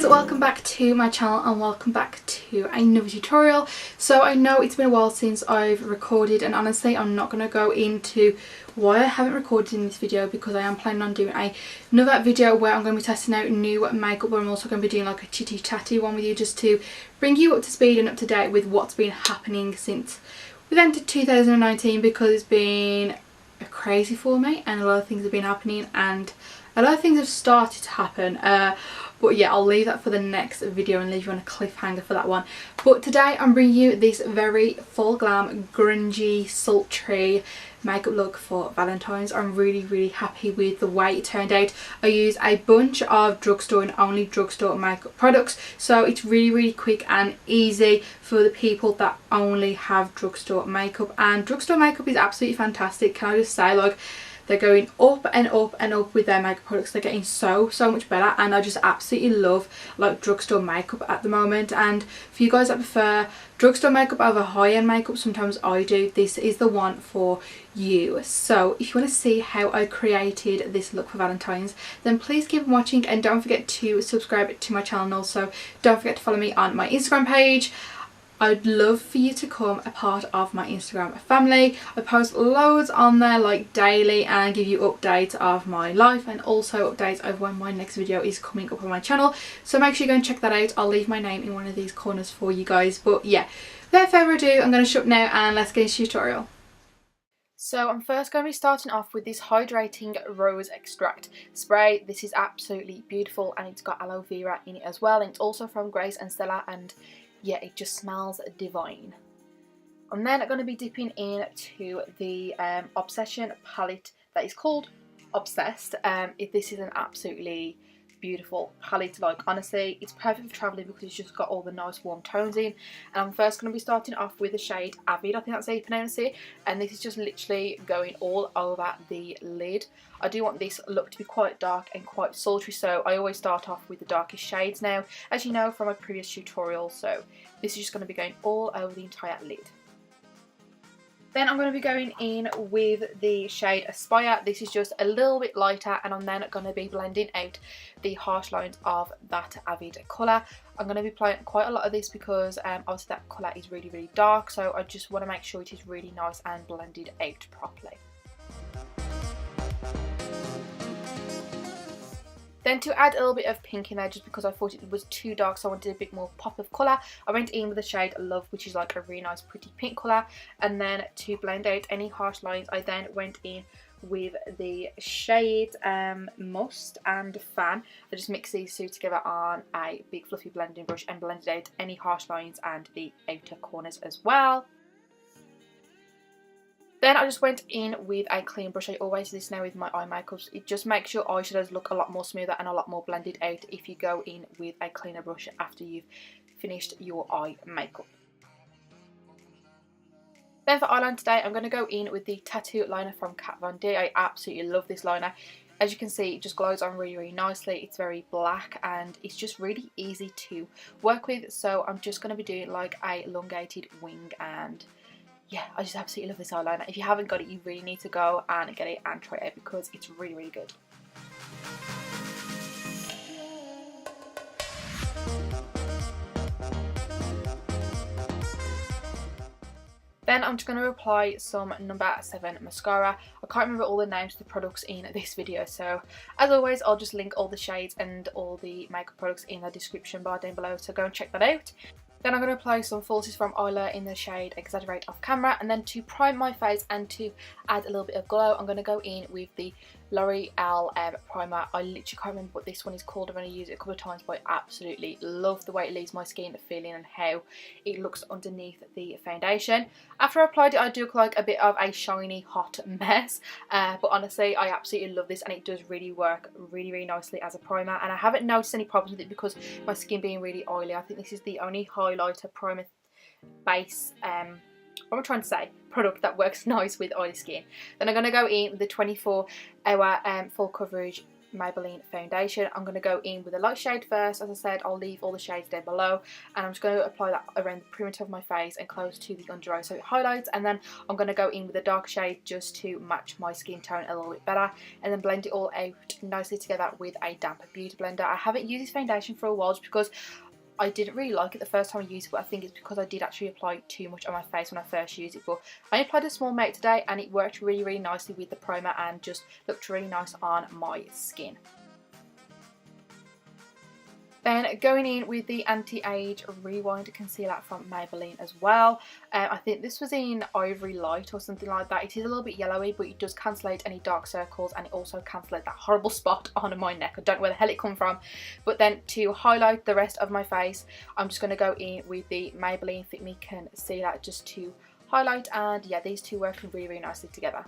welcome back to my channel and welcome back to another tutorial. So I know it's been a while since I've recorded, and honestly I'm not going to go into why I haven't recorded in this video, because I am planning on doing another video where I'm going to be testing out new makeup, but I'm also going to be doing like a chitty chatty one with you, just to bring you up to speed and up to date with what's been happening since we've entered 2019, because it's been crazy for me and a lot of things have been happening and a lot of things have started to happen. But yeah, I'll leave that for the next video and leave you on a cliffhanger for that one. But today I'm bringing you this very full glam, grungy, sultry makeup look for Valentine's. I'm really happy with the way it turned out. I used a bunch of drugstore and only drugstore makeup products, so it's really quick and easy for the people that only have drugstore makeup. And drugstore makeup is absolutely fantastic. Can I just say, like, they're going up and up and up with their makeup products. They're getting so much better, and I just absolutely love like drugstore makeup at the moment. And for you guys that prefer drugstore makeup over high-end makeup, sometimes I do, this is the one for you. So if you want to see how I created this look for Valentine's, then please keep on watching and don't forget to subscribe to my channel, and also don't forget to follow me on my Instagram page. I'd love for you to become a part of my Instagram family. I post loads on there like daily and give you updates of my life, and also updates of when my next video is coming up on my channel. So make sure you go and check that out. I'll leave my name in one of these corners for you guys. But yeah, without further ado, I'm going to shut up now and let's get into the tutorial. So I'm first going to be starting off with this hydrating rose extract spray. This is absolutely beautiful and it's got aloe vera in it as well, and it's also from Grave&Stella, and yeah, it just smells divine. I'm then going to be dipping into the Obsession palette that is called Obsessed. This is an absolutely beautiful palette. Like, honestly, it's perfect for travelling because it's just got all the nice warm tones in. And I'm first going to be starting off with the shade Avid, I think that's how you pronounce it, and this is just literally going all over the lid. I do want this look to be quite dark and quite sultry, so I always start off with the darkest shades now, as you know from my previous tutorial. So this is just going to be going all over the entire lid. Then I'm going to be going in with the shade Aspire. This is just a little bit lighter, and I'm then going to be blending out the harsh lines of that Avid colour. I'm going to be applying quite a lot of this because obviously that colour is really dark, so I just want to make sure it is really nice and blended out properly. Then to add a little bit of pink in there, just because I thought it was too dark, so I wanted a bit more pop of colour, I went in with the shade Love, which is like a really nice pretty pink colour. And then to blend out any harsh lines, I then went in with the shade Must and Fan. I just mixed these two together on a big fluffy blending brush and blended out any harsh lines and the outer corners as well. Then I just went in with a clean brush. I always do this now with my eye makeups. It just makes your eyeshadows look a lot more smoother and a lot more blended out if you go in with a cleaner brush after you've finished your eye makeup. Then for eyeliner today, I'm going to go in with the Tattoo Liner from KatvonD. I absolutely love this liner. As you can see, it just glows on really nicely. It's very black and it's just really easy to work with. So I'm just going to be doing like a elongated wing, and yeah, I just absolutely love this eyeliner. If you haven't got it, you really need to go and get it and try it out because it's really good. Then I'm just going to apply some number 7 mascara. I can't remember all the names of the products in this video, so as always I'll just link all the shades and all the makeup products in the description bar down below, so go and check that out. Then I'm going to apply some falsies from Eylure in the shade Exaggerate off camera, and then to prime my face and to add a little bit of glow, I'm going to go in with the L'Oreal primer. I literally can't remember what this one is called. I've only used it a couple of times, but I absolutely love the way it leaves my skin feeling and how it looks underneath the foundation. After I applied it, I do look like a bit of a shiny hot mess, but honestly I absolutely love this, and it does really work really nicely as a primer, and I haven't noticed any problems with it because my skin being really oily. I think this is the only highlighter primer base what am I trying to say? Product that works nice with oily skin. Then I'm going to go in with the 24-hour full coverage Maybelline foundation. I'm going to go in with a light shade first. As I said, I'll leave all the shades down below, and I'm just going to apply that around the perimeter of my face and close to the under eye so it highlights. And then I'm going to go in with a dark shade just to match my skin tone a little bit better, and then blend it all out nicely together with a damp beauty blender. I haven't used this foundation for a while just because I didn't really like it the first time I used it, but I think it's because I did actually apply too much on my face when I first used it. But I applied a small amount today and it worked really nicely with the primer and just looked really nice on my skin. Then going in with the Anti-Age Rewind Concealer from Maybelline as well. I think this was in Ivory Light or something like that. It is a little bit yellowy, but it does cancel out any dark circles, and it also cancels out that horrible spot on my neck. I don't know where the hell it come from. But then to highlight the rest of my face, I'm just going to go in with the Maybelline Fit Me Concealer just to highlight, and yeah, these two working really nicely together.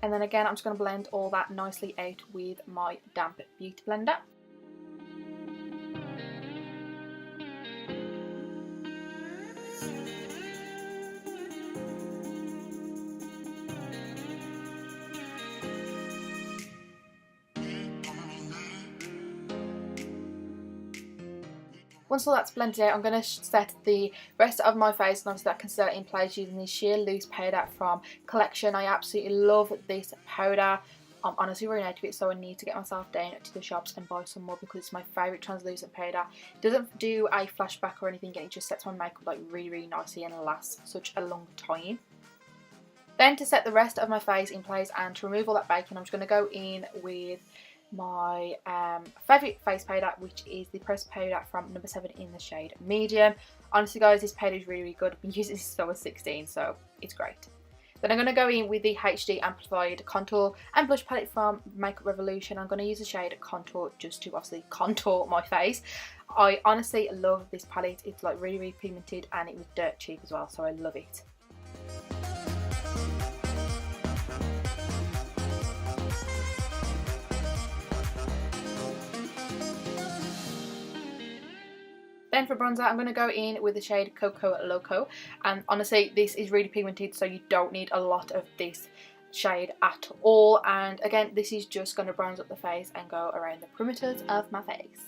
And then again, I'm just going to blend all that nicely out with my damp beauty blender. Once all that's blended out, I'm going to set the rest of my face and obviously that concealer in place using the Sheer Loose powder from Collection. I absolutely love this powder. I'm honestly running out of it, so I need to get myself down to the shops and buy some more because it's my favourite translucent powder. It doesn't do a flashback or anything, and it just sets my makeup like really nicely and lasts such a long time. Then to set the rest of my face in place and to remove all that baking, I'm just going to go in with my favourite face powder, which is the pressed powder from number 7 in the shade Medium. Honestly guys, this powder is really good. I've been using this since I was 16, so it's great. Then I'm going to go in with the HD Amplified Contour and Blush Palette from Makeup Revolution. I'm going to use the shade Contour just to obviously contour my face. I honestly love this palette. It's like really pigmented and it was dirt cheap as well, so I love it. Then for bronzer, I'm going to go in with the shade Coco Loco, and honestly this is really pigmented, so you don't need a lot of this shade at all. And again, this is just going to bronze up the face and go around the perimeters of my face.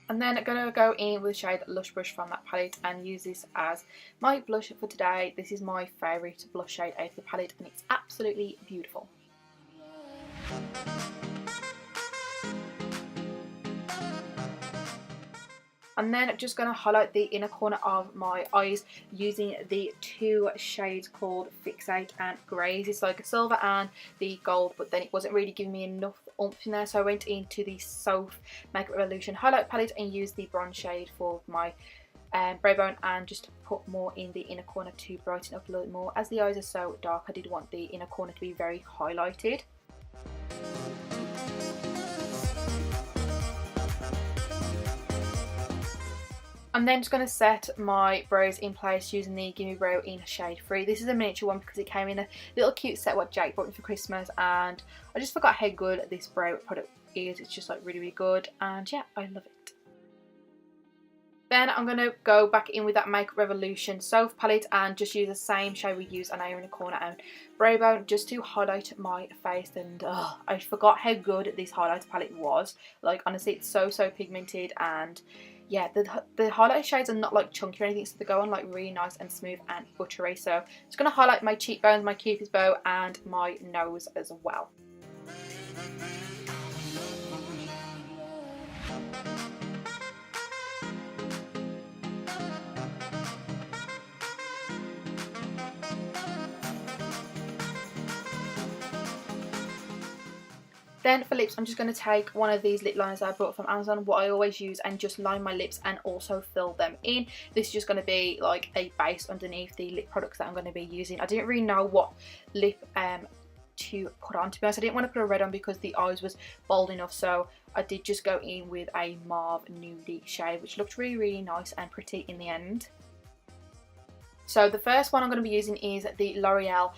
And then I'm going to go in with the shade Lush Brush from that palette and use this as my blush for today. This is my favourite blush shade out of the palette and it's absolutely beautiful. And then I'm just going to highlight the inner corner of my eyes using the two shades called Fixate and Graze. It's like a silver and the gold, but then it wasn't really giving me enough oomph in there, so I went into the Soph Makeup Revolution highlight palette and used the bronze shade for my brow bone and just put more in the inner corner to brighten up a little bit more. As the eyes are so dark, I did want the inner corner to be very highlighted. I'm then just going to set my brows in place using the Gimme Brow in shade 3. This is a miniature one because it came in a little cute set what Jake bought me for Christmas, and I just forgot how good this brow product is. It's just like really good, and yeah, I love it. Then I'm going to go back in with that Makeup Revolution Soph palette and just use the same shade we used on Eylure in the corner and brow bone just to highlight my face. And I forgot how good this highlighter palette was. Like honestly, it's so pigmented, and yeah, the highlighter shades are not like chunky or anything, so they go on like really nice and smooth and buttery. So I'm just going to highlight my cheekbones, my cupid's bow and my nose as well. Then for lips, I'm just going to take one of these lip liners that I bought from Amazon, what I always use, and just line my lips and also fill them in. This is just going to be like a base underneath the lip products that I'm going to be using. I didn't really know what lip to put on. To be honest, I didn't want to put a red on because the eyes was bold enough, so I did just go in with a mauve nudie shade, which looked really nice and pretty in the end. So the first one I'm going to be using is the L'Oreal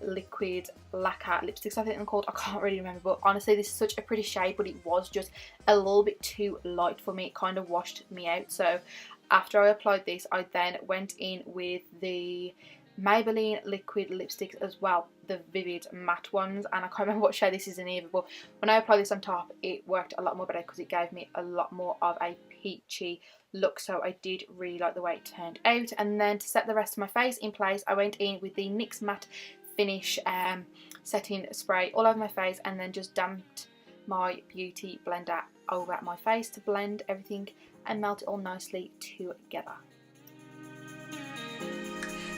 liquid lacquer lipsticks, I think they're called. I can't really remember, but honestly this is such a pretty shade, but it was just a little bit too light for me. It kind of washed me out. So after I applied this, I then went in with the Maybelline liquid lipsticks as well, the vivid matte ones, and I can't remember what shade this is in either, but when I applied this on top it worked a lot more better because it gave me a lot more of a peachy look, so I did really like the way it turned out. And then to set the rest of my face in place, I went in with the NYX Matte Finish setting spray all over my face, and then just damped my beauty blender over my face to blend everything and melt it all nicely together.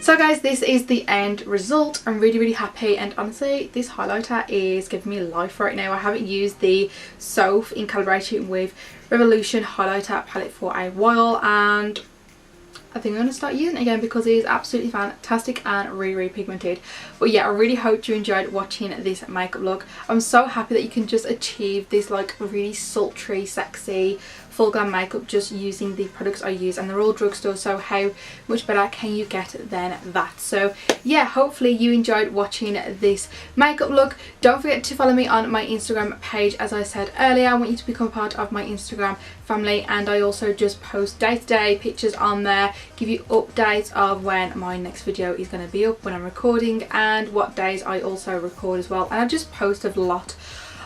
So guys, this is the end result. I'm really happy, and honestly this highlighter is giving me life right now. I haven't used the Soph in collaboration with Revolution highlighter palette for a while, and I think I'm going to start using it again because it is absolutely fantastic and really pigmented. But yeah, I really hope you enjoyed watching this makeup look. I'm so happy that you can just achieve this like really sultry, sexy, full glam makeup just using the products I use, and they're all drugstore, so how much better can you get than that? So yeah, hopefully you enjoyed watching this makeup look. Don't forget to follow me on my Instagram page. As I said earlier, I want you to become part of my Instagram family, and I also just post day-to-day pictures on there, give you updates of when my next video is going to be up, when I'm recording, and what days I also record as well. And I just post a lot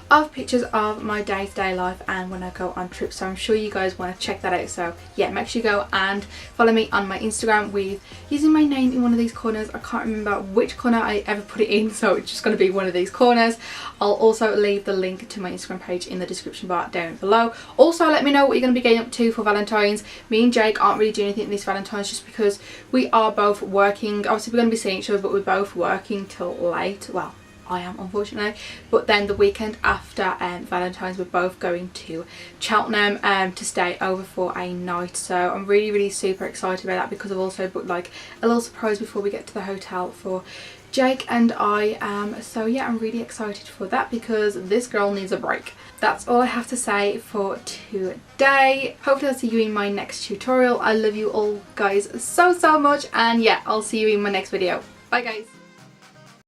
of pictures of my day-to-day life and when I go on trips, so I'm sure you guys want to check that out. So yeah, make sure you go and follow me on my Instagram with using my name in one of these corners. I can't remember which corner I ever put it in, so it's just going to be one of these corners. I'll also leave the link to my Instagram page in the description bar down below. Also let me know what you're going to be getting up to for Valentine's. Me and Jake aren't really doing anything this Valentine's just because we are both working. Obviously we're going to be seeing each other, but we're both working till late. Well, I am, unfortunately. But then the weekend after Valentine's, we're both going to Cheltenham to stay over for a night. So I'm really super excited about that because I've also booked like a little surprise before we get to the hotel for Jake and I. So yeah, I'm really excited for that because this girl needs a break. That's all I have to say for today. Hopefully I'll see you in my next tutorial. I love you all guys so much, and yeah, I'll see you in my next video. Bye guys.